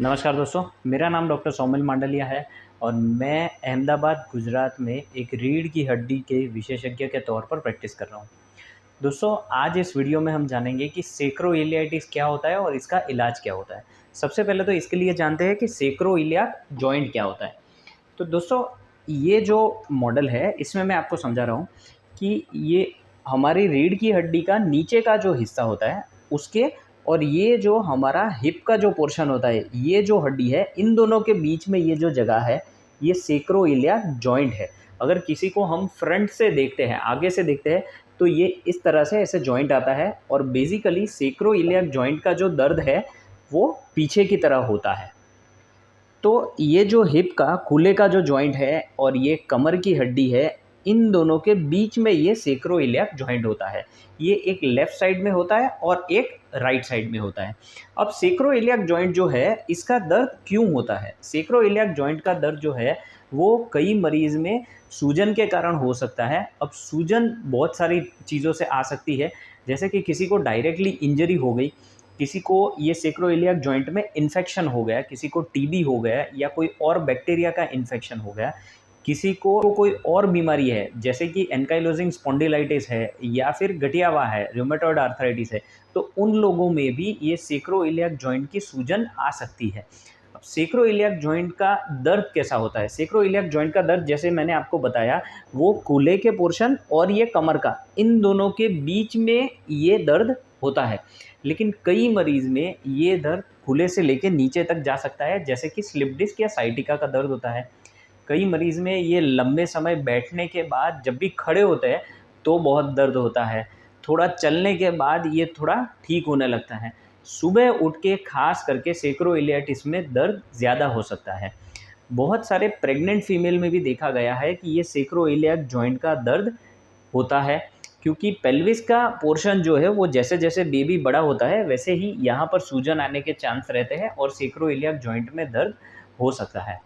नमस्कार दोस्तों, मेरा नाम डॉक्टर सौमिल मांडलिया है और मैं अहमदाबाद, गुजरात में एक रीढ़ की हड्डी के विशेषज्ञ के तौर पर प्रैक्टिस कर रहा हूँ। दोस्तों, आज इस वीडियो में हम जानेंगे कि सेक्रोइलियाइटिस क्या होता है और इसका इलाज क्या होता है। सबसे पहले तो इसके लिए जानते हैं कि सेक्रोइलियाक जॉइंट क्या होता है। तो दोस्तों, ये जो मॉडल है, इसमें मैं आपको समझा रहा हूँ कि ये हमारी रीढ़ की हड्डी का नीचे का जो हिस्सा होता है, उसके और ये जो हमारा हिप का जो पोर्शन होता है, ये जो हड्डी है, इन दोनों के बीच में ये जो जगह है, ये सेक्रोइलियाक जॉइंट है। अगर किसी को हम फ्रंट से देखते हैं, आगे से देखते हैं, तो ये इस तरह से ऐसे जॉइंट आता है और बेसिकली सेक्रोइलियाक जॉइंट का जो दर्द है, वो पीछे की तरह होता है। तो ये जो हिप का कूल्हे का जो जॉइंट है और ये कमर की हड्डी है, इन दोनों के बीच में ये सेक्रोइलियाक जॉइंट होता है। ये एक लेफ़्ट साइड में होता है और एक राइट साइड में होता है। अब सेक्रोइलियाक जॉइंट जो है, इसका दर्द क्यों होता है? सेक्रोइलियाक जॉइंट का दर्द जो है, वो कई मरीज़ में सूजन के कारण हो सकता है। अब सूजन बहुत सारी चीज़ों से आ सकती है, जैसे कि किसी को डायरेक्टली इंजरी हो गई, किसी को ये सेक्रोइलियाक जॉइंट में इन्फेक्शन हो गया, किसी को टीबी हो गया या कोई और बैक्टीरिया का इन्फेक्शन हो गया, किसी को कोई और बीमारी है जैसे कि एंकाइलोजिंग स्पॉन्डिलाइटिस है या फिर गठियावा है, रूमेटॉइड आर्थराइटिस है, तो उन लोगों में भी ये सेक्रोइलियाक जॉइंट की सूजन आ सकती है। अब सेक्रोइलियाक जॉइंट का दर्द कैसा होता है? सेक्रोइलियाक जॉइंट का दर्द, जैसे मैंने आपको बताया, वो कूल्हे के पोर्शन और ये कमर का, इन दोनों के बीच में ये दर्द होता है। लेकिन कई मरीज़ में ये दर्द कूल्हे से लेके नीचे तक जा सकता है, जैसे कि स्लिप डिस्क या साइटिका का दर्द होता है। कई मरीज़ में ये लंबे समय बैठने के बाद जब भी खड़े होते हैं तो बहुत दर्द होता है। थोड़ा चलने के बाद ये थोड़ा ठीक होने लगता है। सुबह उठ के ख़ास करके सेक्रोइलियाटिस में दर्द ज़्यादा हो सकता है। बहुत सारे प्रेग्नेंट फीमेल में भी देखा गया है कि ये सेक्रोइलियाक जॉइंट का दर्द होता है, क्योंकि पेल्विस का पोर्शन जो है, वो जैसे-जैसे बेबी बड़ा होता है वैसे ही यहाँ पर सूजन आने के चांस रहते हैं और सेक्रोइलियाक जॉइंट में दर्द हो सकता है।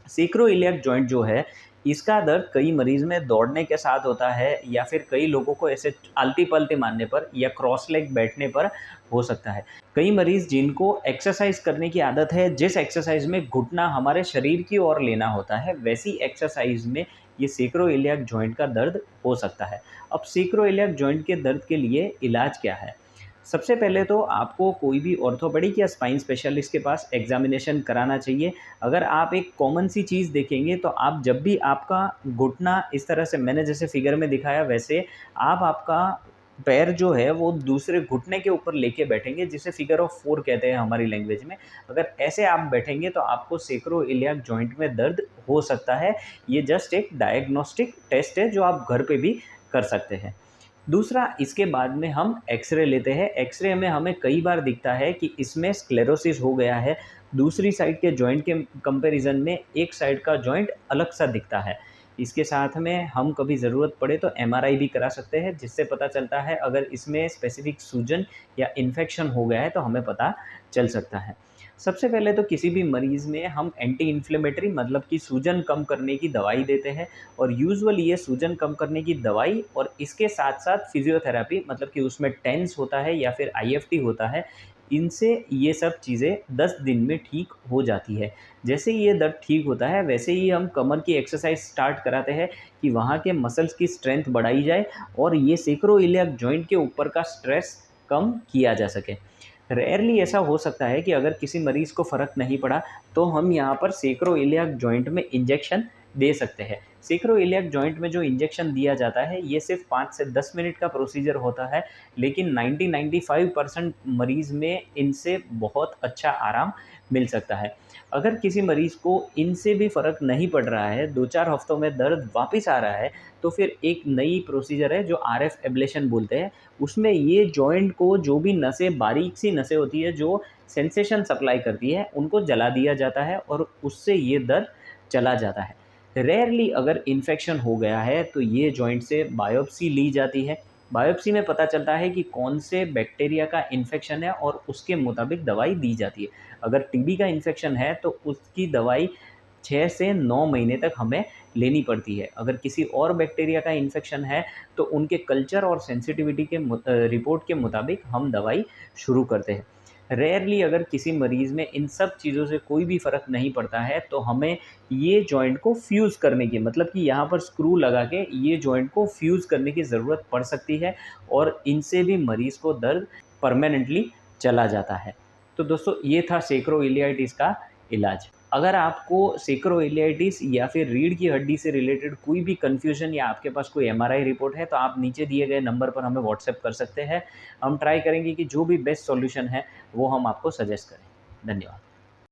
सेक्रोइलियाक जॉइंट जो है, इसका दर्द कई मरीज़ में दौड़ने के साथ होता है या फिर कई लोगों को ऐसे आलती-पलती मारने पर या क्रॉस लेग बैठने पर हो सकता है। कई मरीज़ जिनको एक्सरसाइज़ करने की आदत है, जिस एक्सरसाइज़ में घुटना हमारे शरीर की ओर लेना होता है, वैसी एक्सरसाइज़ में ये सेक्रोइलियाक जॉइंट का दर्द हो सकता है। अब सेक्रोइलियाक जॉइंट के दर्द के लिए इलाज क्या है? सबसे पहले तो आपको कोई भी ऑर्थोपेडिक या स्पाइन स्पेशलिस्ट के पास एग्ज़ामिनेशन कराना चाहिए। अगर आप एक कॉमन सी चीज़ देखेंगे, तो आप जब भी आपका घुटना इस तरह से मैंने जैसे फ़िगर में दिखाया, वैसे आप आपका पैर जो है वो दूसरे घुटने के ऊपर लेके बैठेंगे, जिसे फ़िगर ऑफ 4 कहते हैं हमारी लैंग्वेज में। अगर ऐसे आप बैठेंगे तो आपको सेक्रोइलियाक जॉइंट में दर्द हो सकता है। ये जस्ट एक डायग्नोस्टिक टेस्ट है जो आप घर पे भी कर सकते हैं। दूसरा, इसके बाद में हम एक्स-रे लेते हैं। एक्स-रे में हमें कई बार दिखता है कि इसमें स्क्लेरोसिस हो गया है। दूसरी साइड के जॉइंट के कंपैरिज़न में एक साइड का जॉइंट अलग-सा दिखता है। इसके साथ में हम कभी ज़रूरत पड़े तो एमआरआई भी करा सकते हैं, जिससे पता चलता है अगर इसमें स्पेसिफ़िक सूजन या इन्फेक्शन हो गया है, तो हमें पता चल सकता है। सबसे पहले तो किसी भी मरीज़ में हम एंटी इन्फ्लेमेटरी, मतलब कि सूजन कम करने की दवाई देते हैं और यूजुअली ये सूजन कम करने की दवाई और इसके साथ-साथ फ़िज़ियोथेरेपी, मतलब कि उसमें टेंस होता है या फिर आईएफटी होता है, इनसे ये सब चीज़ें 10 दिन में ठीक हो जाती है। जैसे ही ये दर्द ठीक होता है, वैसे ही हम कमर की एक्सरसाइज़ स्टार्ट कराते हैं कि वहाँ के मसल्स की स्ट्रेंथ बढ़ाई जाए और ये सेक्रोइलियाक जॉइंट के ऊपर का स्ट्रेस कम किया जा सके। रेयरली ऐसा हो सकता है कि अगर किसी मरीज़ को फ़र्क नहीं पड़ा, तो हम यहाँ पर सेक्रोइलियाक जॉइंट में इंजेक्शन दे सकते हैं। सेक्रोइलियाक जॉइंट में जो इंजेक्शन दिया जाता है, ये सिर्फ़ 5 से 10 मिनट का प्रोसीजर होता है, लेकिन 90-95% मरीज़ में इनसे बहुत अच्छा आराम मिल सकता है। अगर किसी मरीज़ को इनसे भी फ़र्क नहीं पड़ रहा है, 2-4 हफ्तों में दर्द वापस आ रहा है, तो फिर एक नई प्रोसीजर है जो आरएफ एब्लेशन बोलते हैं। उसमें ये जॉइंट को, जो भी नसें, बारीक सी नसें होती है जो सेंसेशन सप्लाई करती है, उनको जला दिया जाता है और उससे ये दर्द चला जाता है। रेयरली अगर इन्फेक्शन हो गया है तो ये जॉइंट से बायोप्सी ली जाती है। बायोप्सी में पता चलता है कि कौन से बैक्टीरिया का इन्फेक्शन है और उसके मुताबिक दवाई दी जाती है। अगर टीबी का इन्फेक्शन है तो उसकी दवाई 6 से 9 महीने तक हमें लेनी पड़ती है। अगर किसी और बैक्टीरिया का इन्फेक्शन है तो उनके कल्चर और सेंसिटिविटी के रिपोर्ट के मुताबिक हम दवाई शुरू करते हैं। रेयरली अगर किसी मरीज़ में इन सब चीज़ों से कोई भी फ़र्क नहीं पड़ता है, तो हमें ये जॉइंट को फ्यूज़ करने की, मतलब कि यहाँ पर स्क्रू लगा के ये जॉइंट को फ्यूज़ करने की ज़रूरत पड़ सकती है और इनसे भी मरीज़ को दर्द परमानेंटली चला जाता है। तो दोस्तों ये था सेक्रोइलियाइटिस का इलाज। अगर आपको सेक्रोइलियाइटिस या फिर रीढ़ की हड्डी से रिलेटेड कोई भी कन्फ्यूज़न या आपके पास कोई एमआरआई रिपोर्ट है, तो आप नीचे दिए गए नंबर पर हमें व्हाट्सएप कर सकते हैं। हम ट्राई करेंगे कि जो भी बेस्ट सॉल्यूशन है वो हम आपको सजेस्ट करें। धन्यवाद।